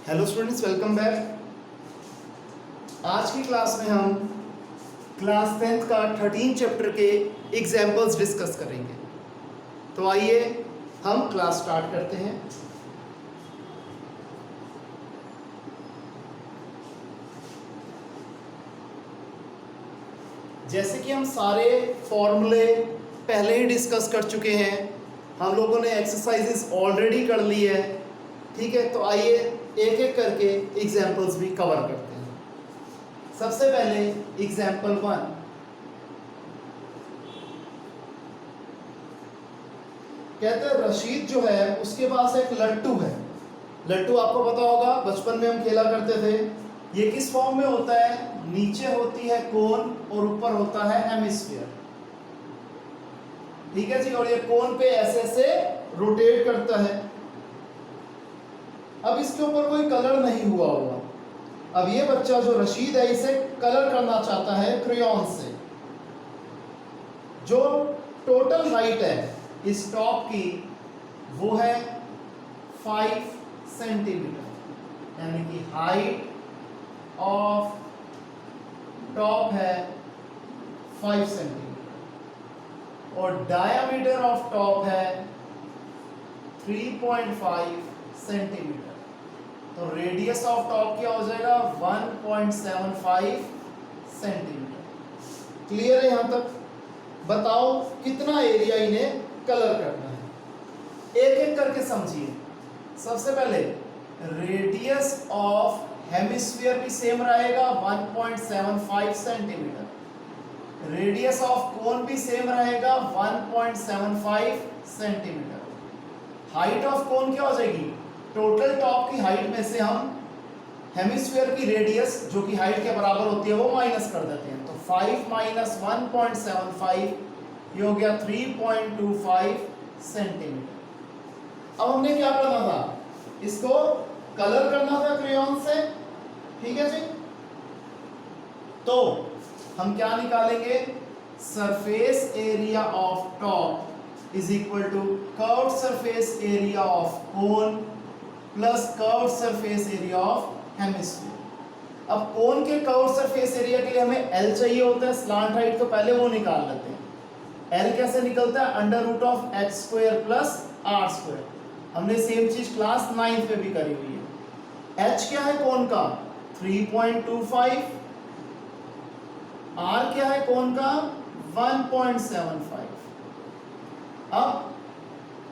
Hello students, welcome back. आज की class में हम क्लास 10th का 13 चैप्टर के एग्जाम्पल्स डिस्कस करेंगे। तो आइए हम क्लास स्टार्ट करते हैं। जैसे कि हम सारे फॉर्मूले पहले ही डिस्कस कर चुके हैं, हम लोगों ने एक्सरसाइजेस ऑलरेडी कर ली है, ठीक है। तो आइए एक एक करके एग्जाम्पल्स भी कवर करते हैं। सबसे पहले एग्जाम्पल 1। कहते हैं रशीद जो है उसके पास एक लट्टू है। लट्टू आपको पता होगा, बचपन में हम खेला करते थे। ये किस फॉर्म में होता है? नीचे होती है कोन और ऊपर होता है हेमिस्फीयर, ठीक है जी। और ये कोन पे ऐसे ऐसे रोटेट करता है। अब इसके ऊपर कोई कलर नहीं हुआ होगा। अब ये बच्चा जो रशीद है इसे कलर करना चाहता है क्रेयॉन से। जो टोटल हाइट है इस टॉप की वो है 5 सेंटीमीटर, यानी कि हाइट ऑफ टॉप है 5 सेंटीमीटर और डायामीटर ऑफ टॉप है 3.5 सेंटीमीटर। तो रेडियस ऑफ टॉप क्या हो जाएगा? 1.75 सेंटीमीटर। क्लियर है यहां तक? बताओ कितना एरिया इन्हें कलर करना है, एक एक करके समझिए। सबसे पहले रेडियस ऑफ हेमिस्फीयर भी सेम रहेगा 1.75 सेंटीमीटर। रेडियस ऑफ कोन भी सेम रहेगा 1.75 सेंटीमीटर। हाइट ऑफ कोन क्या हो जाएगी? टोटल टॉप की हाइट में से हम हेमिस्फीयर की रेडियस जो कि हाइट के बराबर होती है वो माइनस कर देते हैं। तो 5 माइनस 1.75 ये हो गया 3.25 सेंटीमीटर। अब हमने क्या करना था? इसको कलर करना था क्रेयॉन से, ठीक है जी। तो हम क्या निकालेंगे? Surface area of top is equal to curved surface area of cone plus curved surface area of hemisphere. अब कोन के कर्व्ड सरफेस एरिया के लिए हमें L चाहिए होता है, स्लांट हाइट, तो पहले वो निकाल लेते हैं। L कैसे निकलता है? Under root of h square plus r square. हमने सेम चीज क्लास 9th में भी करी हुई है। h क्या है कोन का? 3.25। r क्या है कोन का? 1.75। अब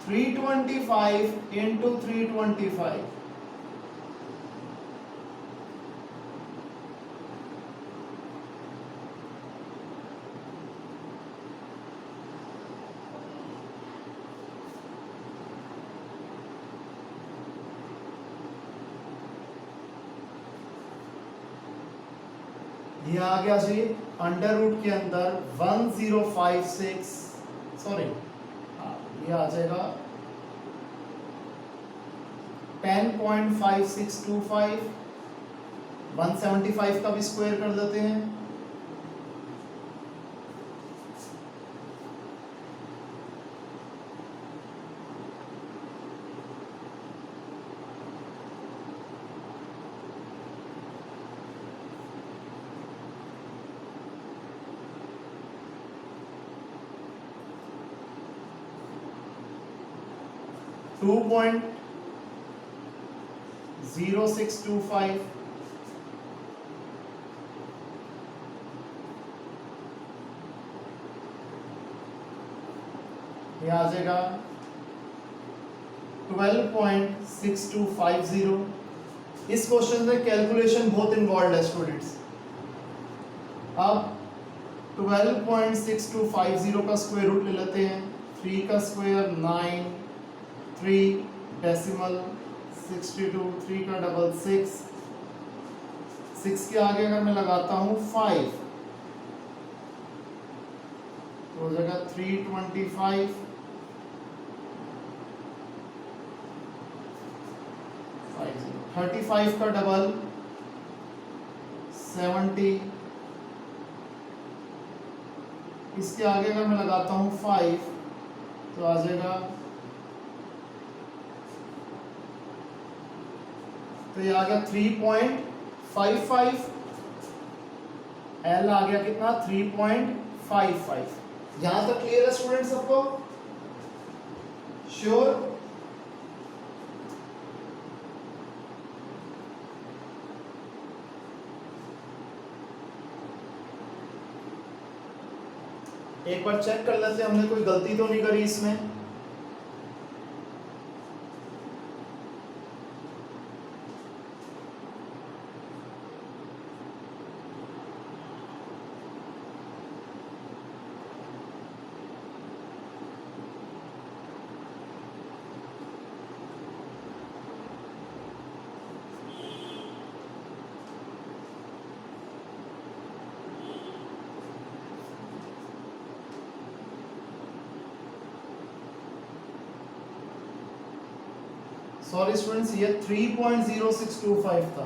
325 इंटू 325 ये आ गया जी अंडर रूट के अंदर 1056, सॉरी ये आ जाएगा 10.5625। 175 का भी स्क्वायर कर देते हैं। टू 2.0625 ये आ जाएगा 12.6250। इस क्वेश्चन में कैलकुलेशन बहुत इन्वॉल्व है स्टूडेंट्स। अब 12.6250 का स्क्वायर रूट ले लेते हैं। 3 का स्क्वायर 9, 3 डेसिमल 62, 3 का डबल 6, 6 के आगे अगर मैं लगाता हूँ 5 तो हो जाएगा 325, 35 का डबल 70, इसके आगे अगर मैं लगाता हूँ 5 तो आ जाएगा तो ये आ गया 3.55, एल आ गया कितना 3.55। यहां तक क्लियर है स्टूडेंट सबको? श्योर? एक बार चेक कर लेते हैं हमने कोई गलती तो नहीं करी इसमें। सॉरी स्टूडेंट्स, ये 3.0625 था,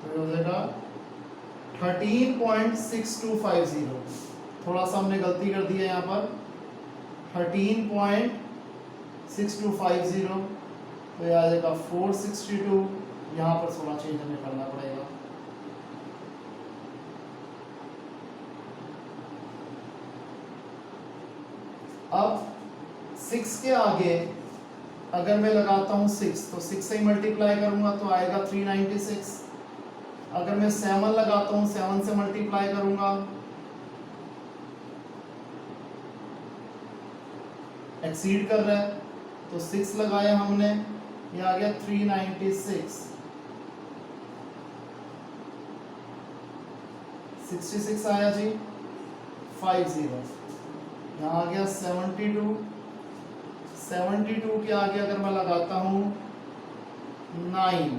तो ये हो जाएगा 13.6250। थोड़ा सा हमने गलती कर दी है यहाँ पर, 13.6250, तो ये आ जाएगा 462। यहाँ पर थोड़ा चेंज हमें करना पड़ेगा। अब 6 के आगे अगर मैं लगाता हूँ 6, तो 6 से ही मल्टीप्लाई करूंगा तो आएगा 396। अगर मैं 7 लगाता हूँ, 7 से मल्टीप्लाई करूंगा, एक्सीड कर रहा है, तो 6 लगाया हमने, ये आ गया 396। 66 आया जी, 50। यहाँ आ गया 72। 72 के आगे अगर मैं लगाता हूँ 9,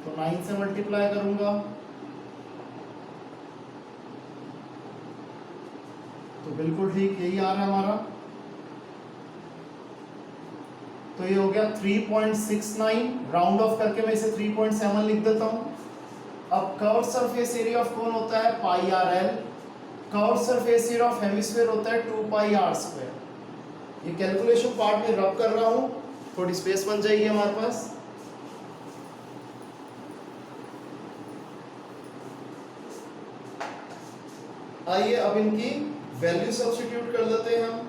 तो 9 से मल्टीप्लाई करूंगा, तो बिल्कुल ठीक यही आ रहा है हमारा। तो ये हो गया 3.69, राउंड ऑफ करके मैं इसे 3.7 लिख देता हूँ। अब curved surface area of cone होता है pi are l, curved surface area of hemisphere होता है 2 पाई आर स्क्वायर। ये कैलकुलेशन पार्ट में रब कर रहा हूं, थोड़ी स्पेस बन जाएगी हमारे पास। आइए अब इनकी वैल्यू सब्स्टिट्यूट कर देते हैं हम।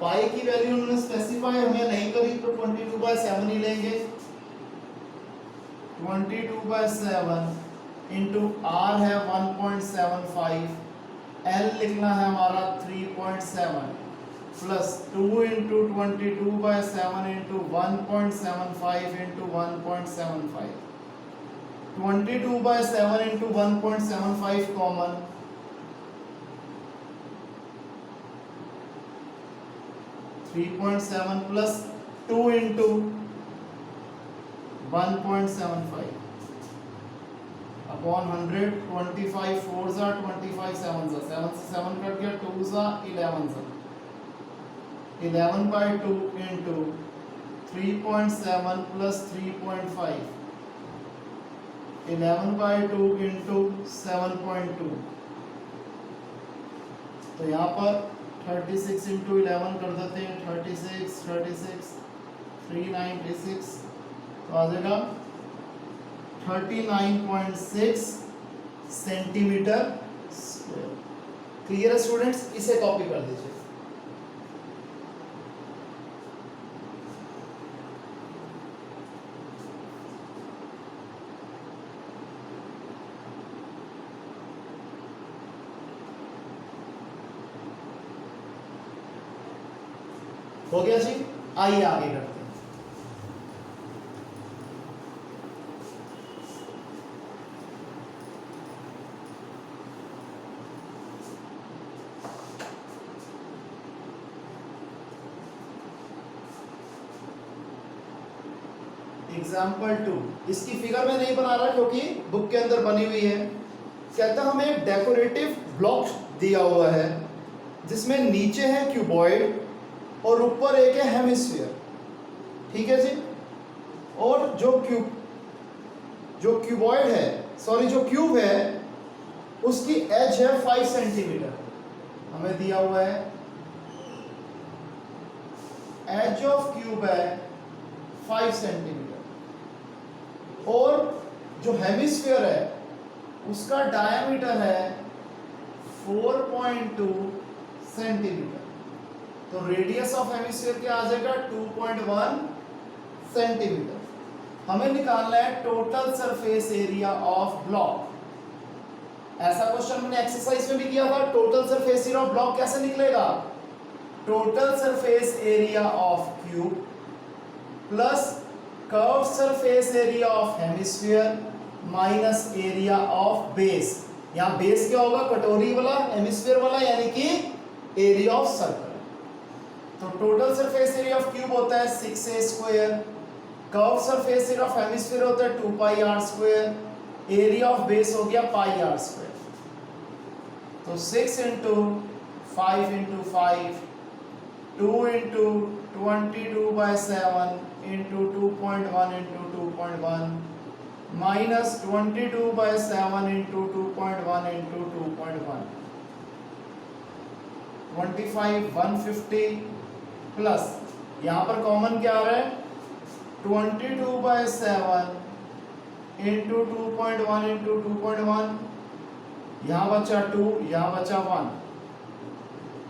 पाई की वैल्यू उन्होंने स्पेसिफाई हमें नहीं करी, तो 22/7 ही लेंगे। 22/7 इंटू आर है 1.75, एल लिखना है हमारा 3.7, plus 2 into 22/7 into 1.75 into 1.75। 22/7 into 1.75 common, 3.7 plus 2 into 1.75 upon 100, 25 4 जा 25 7 जा, 7 से 7 कट गया, 2 जा 11 जा, 11/2 इंटू 3.7 प्लस 3.5, 11/2 इंटू 7.2। तो यहाँ पर 36 इंटू 11 कर देते हैं, 36 396, तो आ जाएगा 39.6 सेंटीमीटर स्क्वायर। क्लियर है स्टूडेंट्स? इसे कॉपी कर दीजिए। हो गया जी, आइए आगे करते हैं। एग्जाम्पल 2, इसकी फिगर में नहीं बना रहा क्योंकि बुक के अंदर बनी हुई है। कहता हमें एक डेकोरेटिव ब्लॉक दिया हुआ है जिसमें नीचे है क्यूबॉइड और ऊपर एक है हेमिस्फीयर, ठीक है जी। और जो क्यूबॉइड है, सॉरी जो क्यूब है, उसकी एज है 5 सेंटीमीटर, हमें दिया हुआ है एज ऑफ क्यूब है 5 सेंटीमीटर और जो हेमिस्फीयर है उसका डायमीटर है 4.2 सेंटीमीटर। तो रेडियस ऑफ हेमिस्फीयर क्या आ जाएगा 2.1 सेंटीमीटर। हमें निकालना है total surface area of block. ऐसा क्वेश्चन मैंने एक्सरसाइज में भी किया था। Total surface area of block कैसे निकलेगा? Total surface area of cube plus curve surface area of hemisphere minus area of base. यहां बेस क्या होगा? कटोरी वाला, हेमिस्फीयर वाला, यानी कि एरिया ऑफ सर्कल। तो total surface area of cube होता है 6a square, curve surface area of hemisphere होता है 2πr square, area of base हो गया πr स्क्वायर। तो 6 into 5 into 5 2 into 22/7 into 2.1 into 2.1 minus 22/7 into 2.1 into 2.1 25 150 plus यहाँ पर कॉमन क्या आ रहा है 22/7 इंटू 2.1 इंटू 2.1, यहाँ बचा 2, यहाँ बचा 1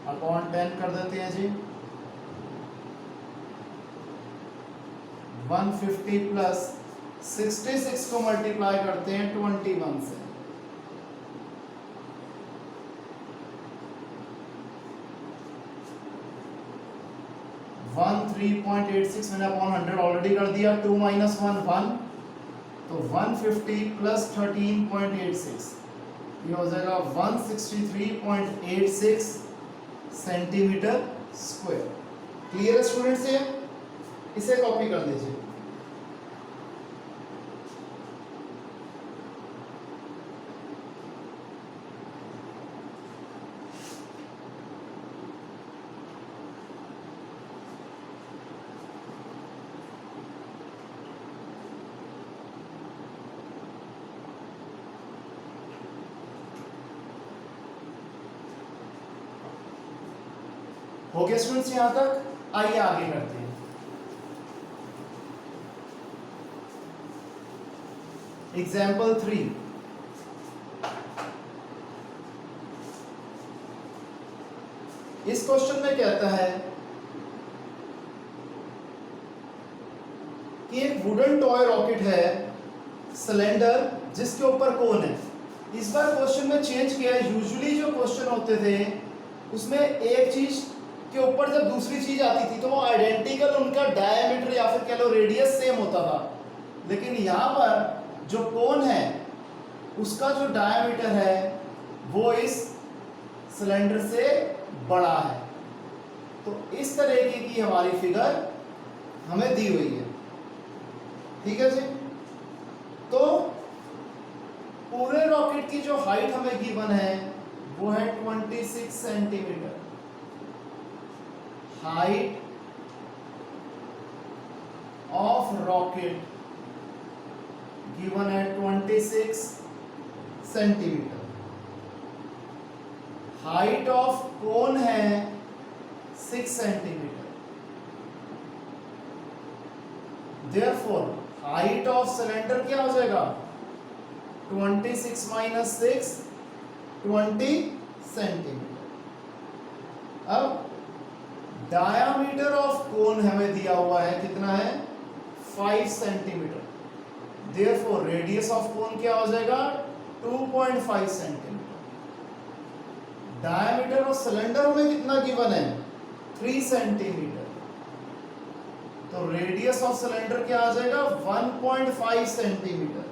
अपॉन 10 कर देते हैं जी। 150 प्लस 66 को मल्टीप्लाई करते हैं 21 से, वन 3.86 मैंने अपॉन 100 ऑलरेडी कर दिया। 2 माइनस 1 1, तो 150 प्लस 13.86 ये हो जाएगा 163.86 सेंटीमीटर स्क्वायर। क्लियर है स्टूडेंट्स? ये इसे कॉपी कर लीजिए। हो गया स्टूडेंट्स यहां तक? आइए आगे करते हैं। एग्जाम्पल 3, इस क्वेश्चन में कहता है कि एक वुडन टॉय रॉकेट है सिलेंडर जिसके ऊपर कोन है। इस बार क्वेश्चन में चेंज किया है। यूजुअली जो क्वेश्चन होते थे उसमें एक चीज के ऊपर जब दूसरी चीज आती थी तो वो आइडेंटिकल, उनका डायमीटर या फिर कह लो रेडियस सेम होता था। लेकिन यहाँ पर जो कोन है उसका जो डायमीटर है वो इस सिलेंडर से बड़ा है। तो इस तरीके की हमारी फिगर हमें दी हुई है। ठीक है जी। तो पूरे रॉकेट की जो हाइट हमें गिवन है वो है 26 centimetre. Height of rocket given है 26 सेंटीमीटर। हाइट ऑफ कोन है 6 centimetre. Therefore height of cylinder क्या हो जाएगा 26 माइनस 6 20 सेंटीमीटर। अब डायामीटर ऑफ कोन हमें दिया हुआ है कितना है 5 centimetre. Therefore radius of cone क्या हो जाएगा 2.5 सेंटीमीटर। डायमीटर ऑफ सिलेंडर में कितना गिवन है 3 सेंटीमीटर। तो रेडियस ऑफ सिलेंडर क्या आ जाएगा 1.5 सेंटीमीटर।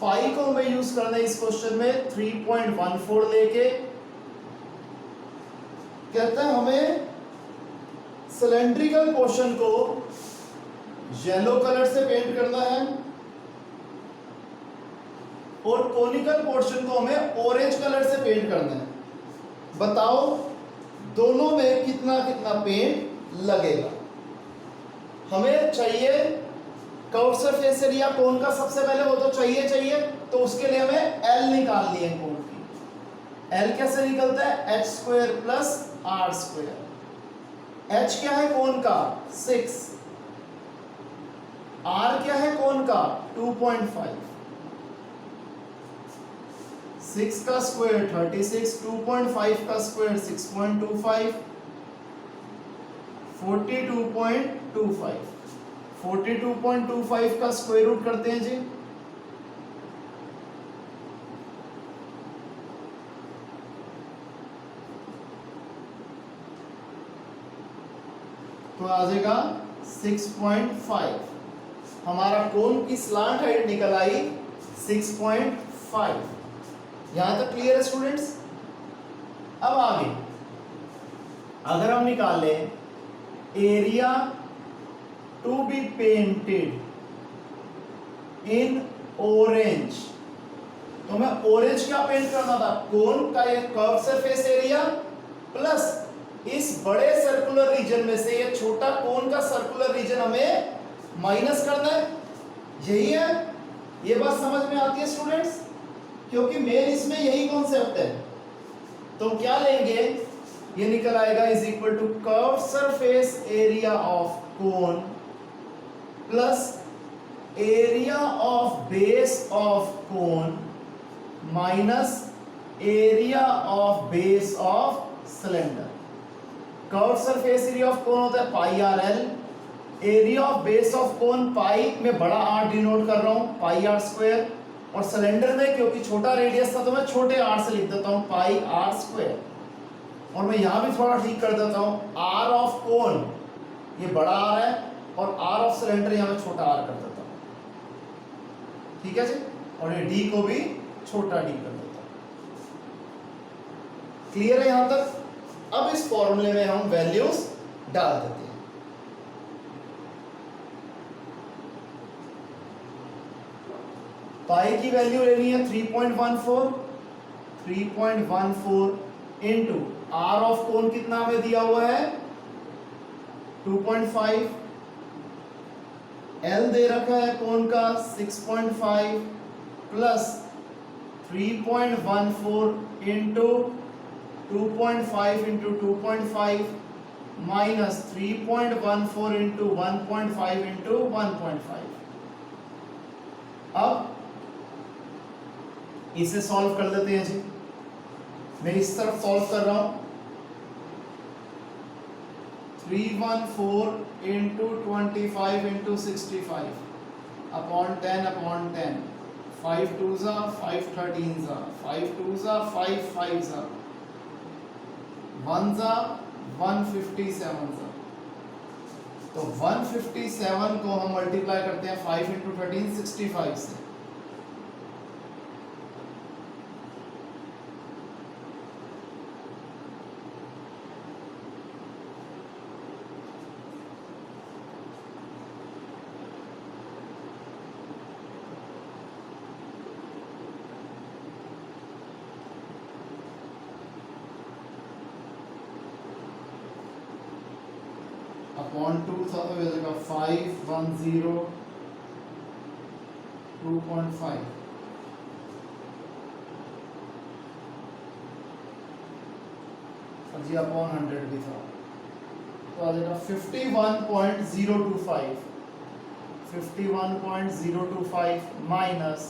पाई को हमें यूज करना है इस क्वेश्चन में 3.14 लेके। कहता है हमें सिलेंड्रिकल पोर्शन को येलो कलर से पेंट करना है और कोनिकल पोर्शन को हमें ऑरेंज कलर से पेंट करना है। बताओ दोनों में कितना कितना पेंट लगेगा। हमें चाहिए कर्व सरफेस एरिया कोन का, सबसे पहले वो तो चाहिए, तो उसके लिए हमें एल निकालनी है कोन की। L कैसे निकलता है, h square plus r square. h क्या है कोण का 6, r क्या है कोण का 2.5, 6 का स्क्वायर 36, 2.5 का स्क्वायर 6.25, 42.25, 42.25 का स्क्वायर रूट करते हैं जी, तो आ जाएगा 6.5। हमारा कोण की स्लांट हाइट निकल आई 6.5। यहां तक क्लियर है स्टूडेंट्स। अब आगे अगर हम निकाले area to be painted in orange, तो मैं ऑरेंज क्या पेंट करना था, कोन का ये कर्व सरफेस एरिया प्लस इस बड़े सर्कुलर रीजन में से ये छोटा कोन का सर्कुलर रीजन हमें माइनस करना है। यही है, ये बात समझ में आती है स्टूडेंट्स, क्योंकि मेन इसमें यही कॉन्सेप्ट है। तो क्या लेंगे, ये निकल आएगा is equal to curve surface area of cone plus area of base of cone minus area of base of cylinder. Curve surface area of cone होता है pi are L, area of base of cone pi में बड़ा R denote कर रहा हूं pi are square, और cylinder में क्योंकि छोटा रेडियस था तो मैं छोटे आर से लिख देता हूं पाई आर स्क्वायर। और मैं यहां भी थोड़ा ठीक कर देता हूं, आर ऑफ कोन ये बड़ा आर है और आर ऑफ सिलेंडर यहां मैं छोटा आर कर देता हूं, ठीक है जी, और ये डी को भी छोटा डी कर देता हूं। क्लियर है यहां तक। अब इस फॉर्मूले में हम वैल्यूज डाल देते हैं। पाई की वैल्यू लेनी है 3.14, 3.14 इंटू आर ऑफ कोन कितना हमें दिया हुआ है 2.5, एल दे रखा है कोन का 6.5 plus 3.14 into 2.5 into 2.5 minus 3.14 into 1.5 into 1.5। अब इसे सॉल्व कर लेते हैं जी। मैं इस तरफ सॉल्व कर रहा हूं, 314 इंटू 25 इंटू 65 अपॉन 10 अपॉन 10, 5 2 जा 5 13 जा 5 2 जा 5 5 जा 1 जा 157 जा। तो 157 को हम मल्टीप्लाई करते हैं 5 इंटू 13 65 से, अपॉन 2 था तो ये जगह 510 2.5 और जी अपॉन 100 भी था, तो आ जाएगा 51.025, 51.025 माइनस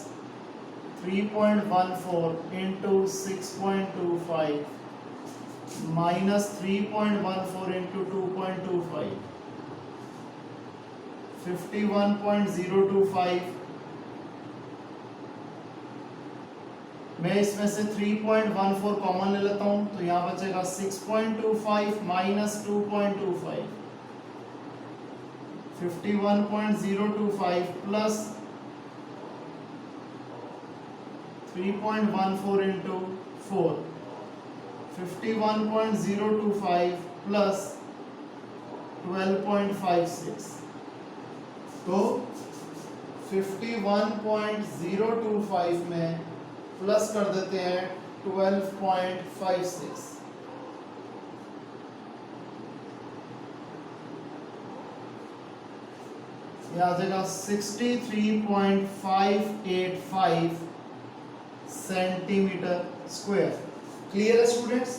3.14 इंटू 6.25 माइनस 3.14 इंटू 2.25, 51.025 मैं इसमें से 3.14 कॉमन ले लेता हूं तो यहां बचेगा 6.25 माइनस 2.25, 51.025 प्लस 3.14 इंटू 4, 51.025 प्लस 12.56, तो 51.025 में प्लस कर देते हैं 12.56, यह आ जाएगा 63.585 सेंटीमीटर स्क्वायर। क्लियर है स्टूडेंट्स?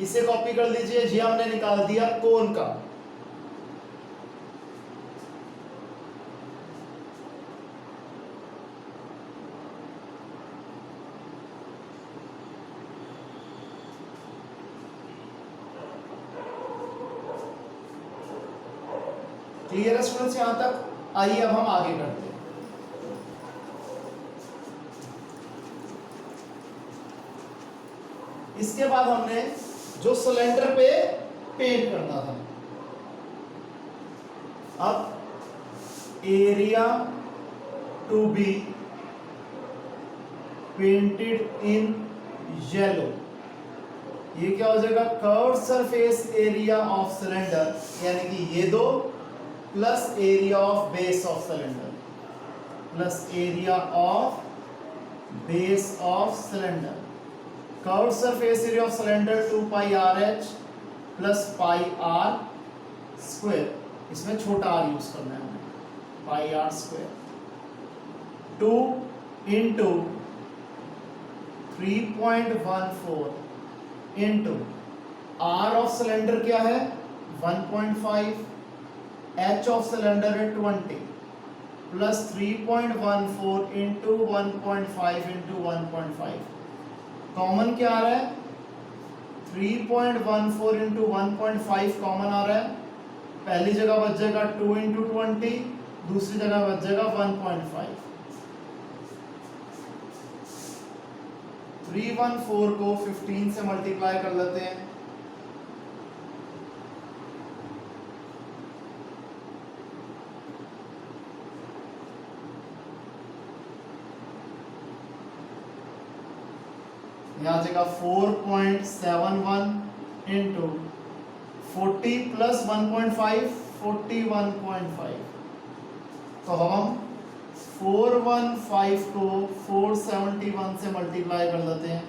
इसे कॉपी कर लीजिए। जी हमने निकाल दिया कोन का। क्लियर है स्टूडेंट्स यहां तक? आइए अब हम आगे करते हैं। इसके बाद हमने जो सिलेंडर पे पेंट करना था, अब area to be painted in yellow, ये क्या हो जाएगा? Curved surface area of cylinder, यानी कि ये दो plus area of base of cylinder plus area of base of cylinder. Curved surface area of cylinder 2 pi R H plus pi are square, इसमें छोटा आर यूज करना है हमें, pi are square 2 into 3.14 into R of cylinder क्या है 1.5, H of cylinder है 20 plus 3.14 into 1.5 into 1.5, common क्या आ रहा है 3.14 इंटू 1.5 कॉमन आ रहा है। पहली जगह बच जाएगा 2 इंटू 20, दूसरी जगह बच जाएगा 1.5। 314 को 15 से मल्टीप्लाई कर लेते हैं, यहाँ आ जाएगा 4.71 इंटू 40 प्लस 1.5 41.5। तो हम 415 को 471 से मल्टीप्लाई कर लेते हैं,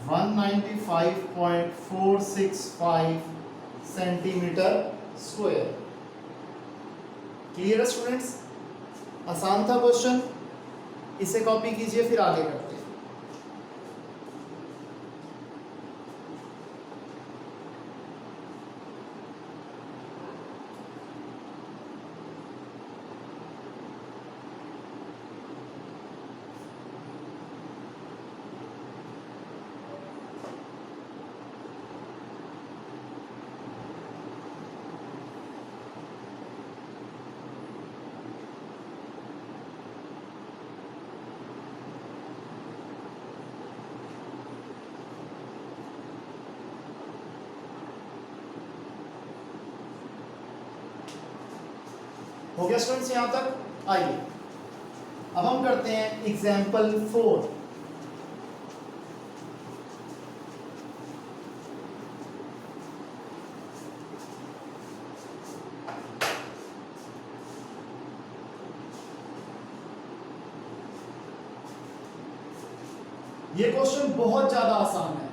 वन 95.465 सेंटीमीटर स्क्वायर। क्लियर है स्टूडेंट्स? आसान था क्वेश्चन, इसे कॉपी कीजिए फिर आगे करते हैं। हो गया स्टूडेंट्स यहां तक? आइए अब हम करते हैं एग्जाम्पल 4। ये क्वेश्चन बहुत ज्यादा आसान है।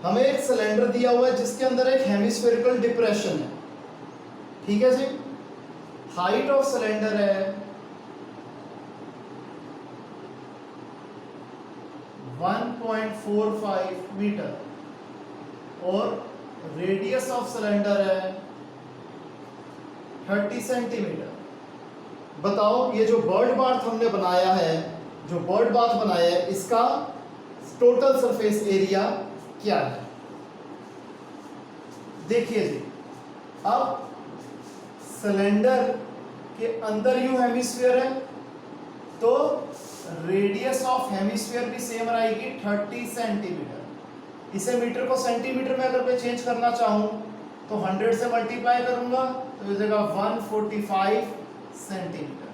हमें एक सिलेंडर दिया हुआ है जिसके अंदर एक हेमिस्फेरिकल डिप्रेशन है, ठीक है जी। हाइट ऑफ सिलेंडर है 1.45 मीटर और रेडियस ऑफ सिलेंडर है 30 सेंटीमीटर। बताओ ये जो बर्ड बाथ हमने बनाया है, जो बर्ड बाथ बनाया है, इसका टोटल सरफेस एरिया क्या है? देखिए जी, अब सिलेंडर के अंदर यूं हेमिस्फीयर है तो रेडियस ऑफ हेमिस्फीयर भी सेम रहेगी 30 सेंटीमीटर। इसे मीटर को सेंटीमीटर में अगर मैं चेंज करना चाहूं तो 100 से मल्टीप्लाई करूंगा तो हो जाएगा 145 सेंटीमीटर।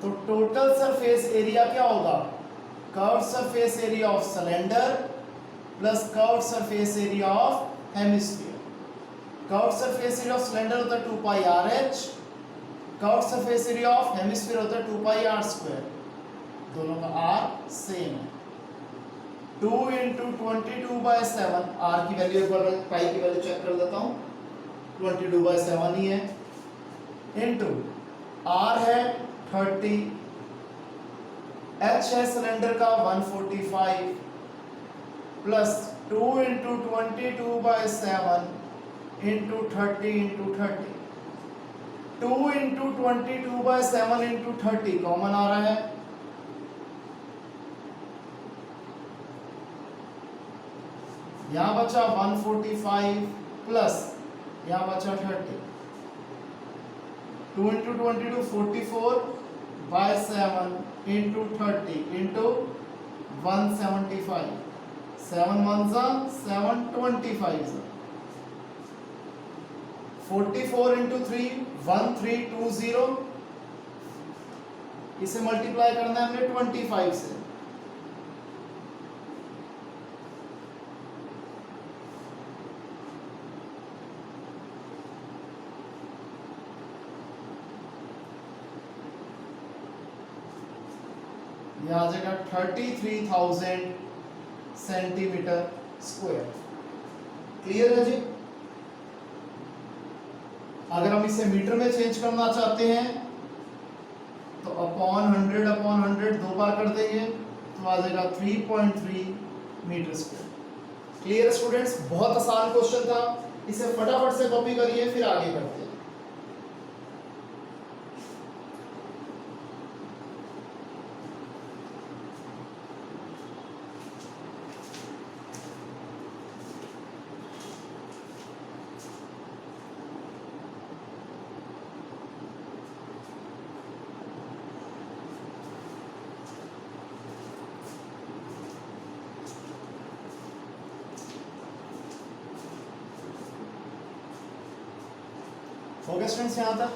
तो टोटल सरफेस एरिया क्या होगा? Curved surface area of cylinder plus curved surface area of hemisphere. Curved surface area of cylinder होता है 2 pi R H, curved surface area of hemisphere होता है 2 पाई आर स्क्वायर, दोनों का are same है। 2 into 22/7, are की value एक बार पाई की वैल्यू चेक कर लेता हूँ, 22/7 ही है, इंटू आर है 30, एच है सिलेंडर का 145, plus 2 into 22/7 into 30 into 30, 2 into 22/7 into 30 common आ रहा है, यहां बचा 145 प्लस यहां बचा 30, 2 इंटू 22 44/7 इंटू 30 इंटू 175, 7 1 7 25, 44 इंटू 3 1320, इसे मल्टीप्लाई करना है हमने 25 से, यह आ जाएगा 33,000 सेंटीमीटर स्क्वायर। क्लियर है जी? अगर हम इसे मीटर में चेंज करना चाहते हैं तो अपॉन 100 दो बार कर देंगे तो आ जाएगा 3.3 मीटर स्क्वायर। Clear students? बहुत आसान क्वेश्चन था, इसे फटाफट से कॉपी करिए फिर आगे बढ़ते हैं। हो गया स्टूडेंट्स यहां तक?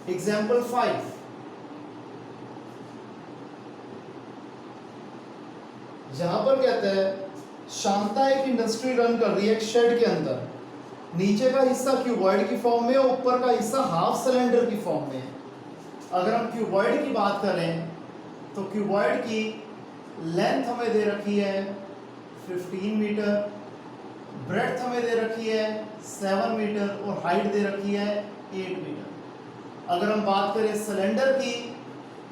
एग्जाम्पल 5, जहां पर कहता है शांता एक इंडस्ट्री रन कर रही है एक शेड के अंदर, नीचे का हिस्सा क्यूबॉइड की फॉर्म में, ऊपर का हिस्सा हाफ सिलेंडर की फॉर्म में है। अगर हम क्यूबॉइड की बात करें तो क्यूबॉइड की लेंथ हमें दे रखी है 15 मीटर, ब्रेड्थ हमें दे रखी है 7 मीटर और हाइट दे रखी है 8 मीटर। अगर हम बात करें सिलेंडर की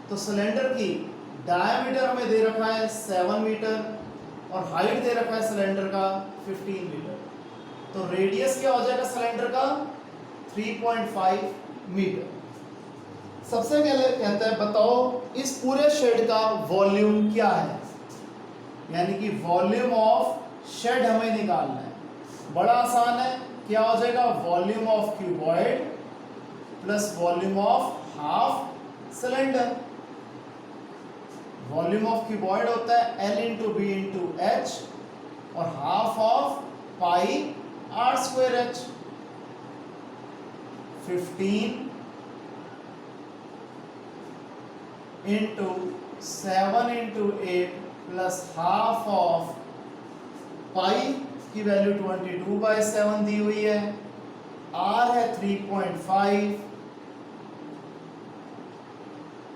तो सिलेंडर की डायमीटर हमें दे रखा है 7 मीटर और हाइट दे रखा है सिलेंडर का 15 मीटर। तो रेडियस क्या हो जाएगा सिलेंडर का? 3.5 मीटर। सबसे पहले कहता है बताओ इस पूरे शेड का वॉल्यूम क्या है, यानी कि वॉल्यूम ऑफ शेड हमें निकालना है। बड़ा आसान है, क्या हो जाएगा? Volume of cuboid plus volume of half cylinder. Volume of cuboid होता है L into B into H और half of pi are square H. 15 into 7 into 8 plus half of pi की वैल्यू 22/7 दी हुई है, R है 3.5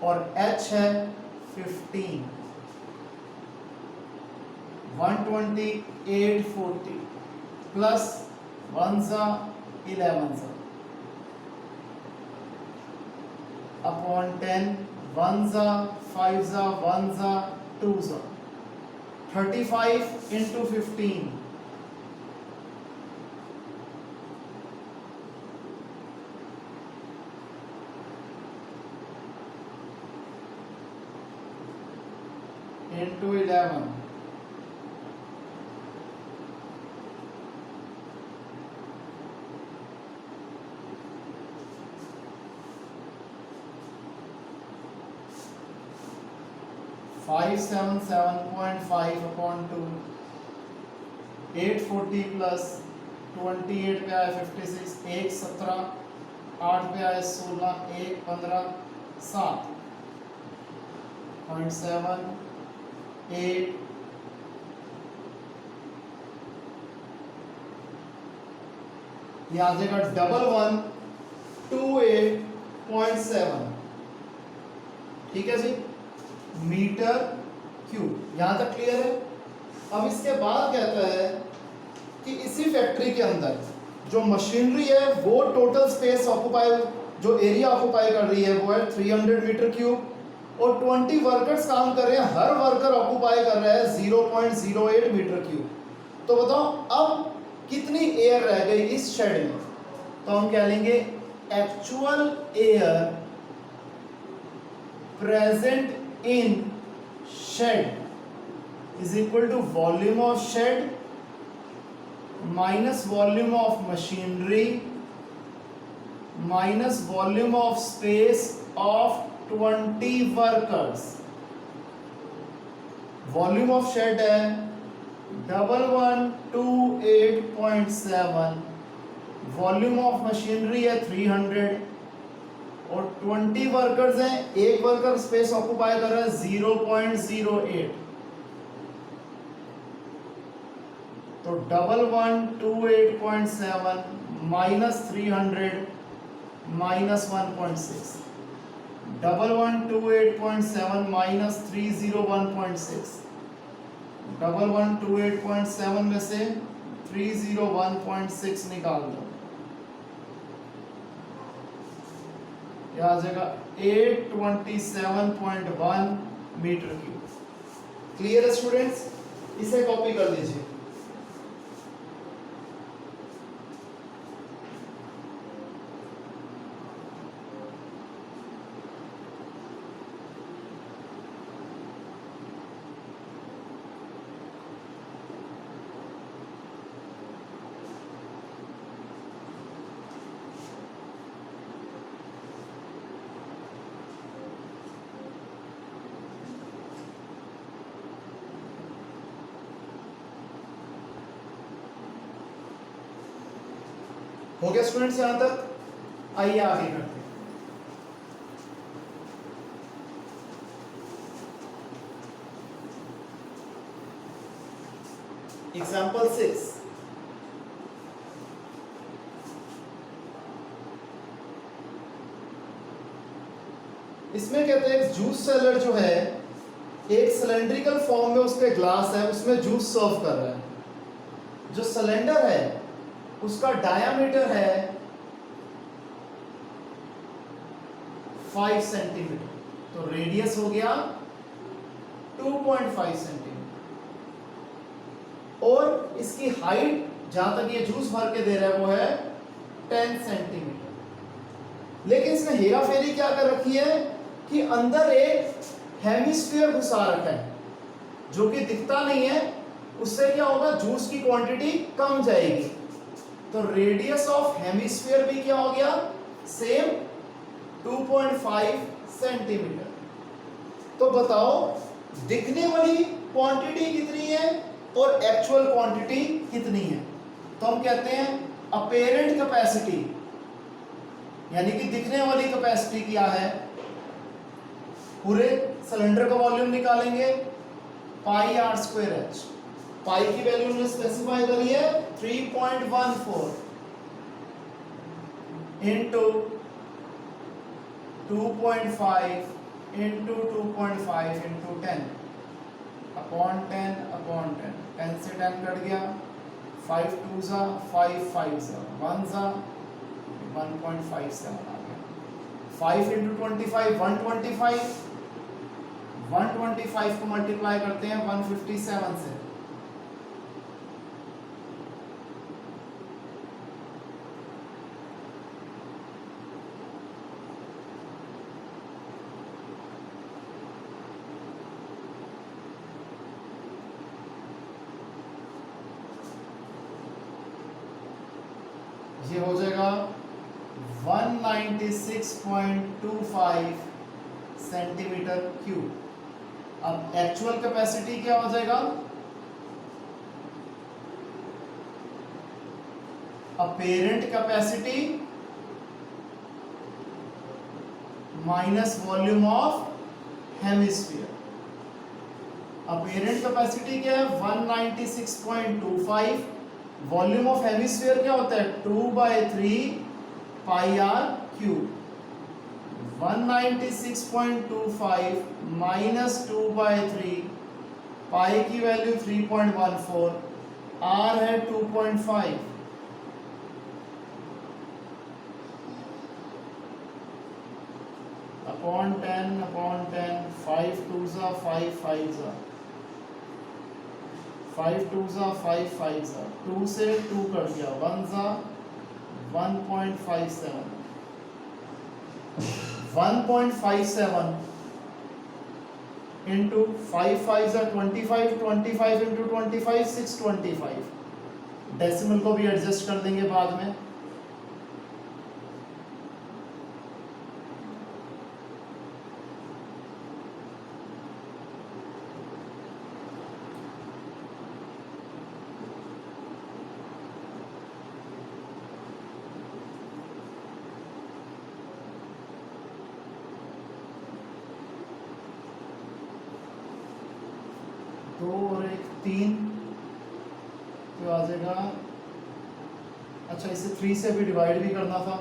और H है 15, 128/40 plus 1/11 upon 10, 1/5/1/2, 35 into 15 into 11 577.5 upon 2 840 plus 28 का है 56 1 17 8 पे आए 16, 1 15 7 0.7 8 ये आ जाएगा 1128.7, ठीक है जी, मीटर क्यूब। यहां तक क्लियर है। अब इसके बाद कहता है कि इसी फैक्ट्री के अंदर जो मशीनरी है वो टोटल स्पेस ऑक्युपाई, जो एरिया ऑक्युपाई कर रही है वो है 300 मीटर क्यूब और 20 वर्कर्स काम कर रहे हैं, हर वर्कर ऑक्युपाई कर रहा है 0.08 मीटर क्यूब। तो बताओ अब कितनी एयर रह गई इस शेड में? तो हम क्या लेंगे, actual air present in shed is equal to volume of shed minus volume of machinery minus volume of space of 20 workers. Volume of shed है 1128.7, वॉल्यूम ऑफ मशीनरी है 300 और 20 वर्कर्स हैं, एक वर्कर स्पेस ऑक्युपाई कर रहा है 0.08। तो 1128.7 minus 300 minus 1.6, 1128.7 minus 301.6, 1128.7 में से 301.6 निकाल दो, यह आ जाएगा 827.1 मीटर क्यूब। क्लियर है स्टूडेंट्स? इसे कॉपी कर लीजिए। हो गया स्टूडेंट्स यहां तक? आइए आगे करते हैं। एग्जाम्पल 6, इसमें कहते हैं जूस सेलर जो है एक सिलेंड्रिकल फॉर्म में उसके ग्लास है, उसमें जूस सर्व कर रहा है। जो सिलेंडर है उसका डायामीटर है 5 सेंटीमीटर, तो रेडियस हो गया 2.5 सेंटीमीटर और इसकी हाइट जहां तक ये जूस भर के दे रहा है वो है 10 सेंटीमीटर। लेकिन इसमें हेरा फेरी क्या कर रखी है कि अंदर एक हेमिस्फीयर घुसा रखा है जो कि दिखता नहीं है, उससे क्या होगा, जूस की क्वांटिटी कम जाएगी। तो रेडियस ऑफ हेमिस्फीयर भी क्या हो गया, सेम 2.5 सेंटीमीटर। तो बताओ दिखने वाली क्वांटिटी कितनी है और एक्चुअल क्वांटिटी कितनी है? तो हम कहते हैं अपेरेंट कैपेसिटी, यानी कि दिखने वाली कैपेसिटी क्या है, पूरे सिलेंडर का वॉल्यूम निकालेंगे पाई आर स्क्वायर एच। पाई की वैल्यू हमने स्पेसिफाई करी है 3.14 into 2.5 into 2.5 into 10 upon 10 upon 10, 10 से 10 कट गया, 5 2 जा 5 5 जा 1 जा 1.57 आ गया। 5 इंटू 25 125, 125 को मल्टीप्लाई करते हैं 157 से, ये हो जाएगा 196.25 सेंटीमीटर क्यूब। अब एक्चुअल कैपेसिटी क्या हो जाएगा, apparent capacity minus volume of hemisphere. Apparent capacity क्या है 196.25, वॉल्यूम ऑफ हेमिस्फीयर क्या होता है 2/3 पाई आर क्यूब। 196.25 माइनस 2/3, पाई की वैल्यू 3.14, आर है 2.5, अपॉन 10 5 2 जा 5 5 जा 5 2 जा 5 5 जा 2 से 2 कट गया 1 जा 1.57 1.57 इंटू 5 5 जा 25 25 इंटू 25 625। डेसिमल को भी एडजस्ट कर देंगे बाद में। दो और एक 3 तो आ जाएगा। अच्छा इसे 3 से भी डिवाइड भी करना था,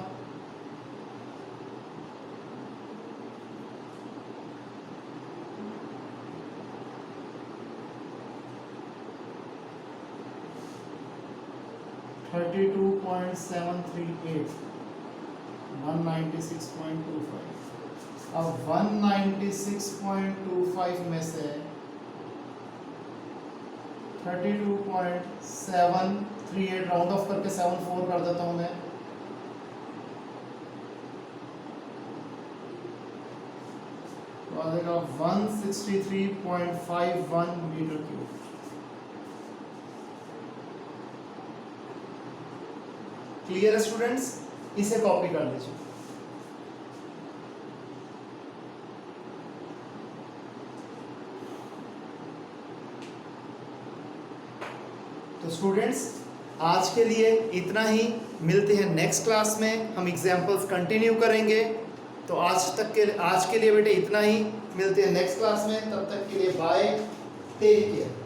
थर्टी 2.738 196.25। अब 196.25 में से 32.738 राउंड ऑफ करके 74 कर देता हूं मैं। तो आ जाएगा 163.51 मीटर क्यूब। क्लियर है स्टूडेंट्स, इसे कॉपी कर लीजिए। तो स्टूडेंट्स आज के लिए इतना ही, मिलते हैं नेक्स्ट क्लास में, हम एग्जाम्पल्स कंटिन्यू करेंगे। तो आज के लिए बेटे इतना ही, मिलते हैं नेक्स्ट क्लास में, तब तक के लिए बाय, टेक केयर।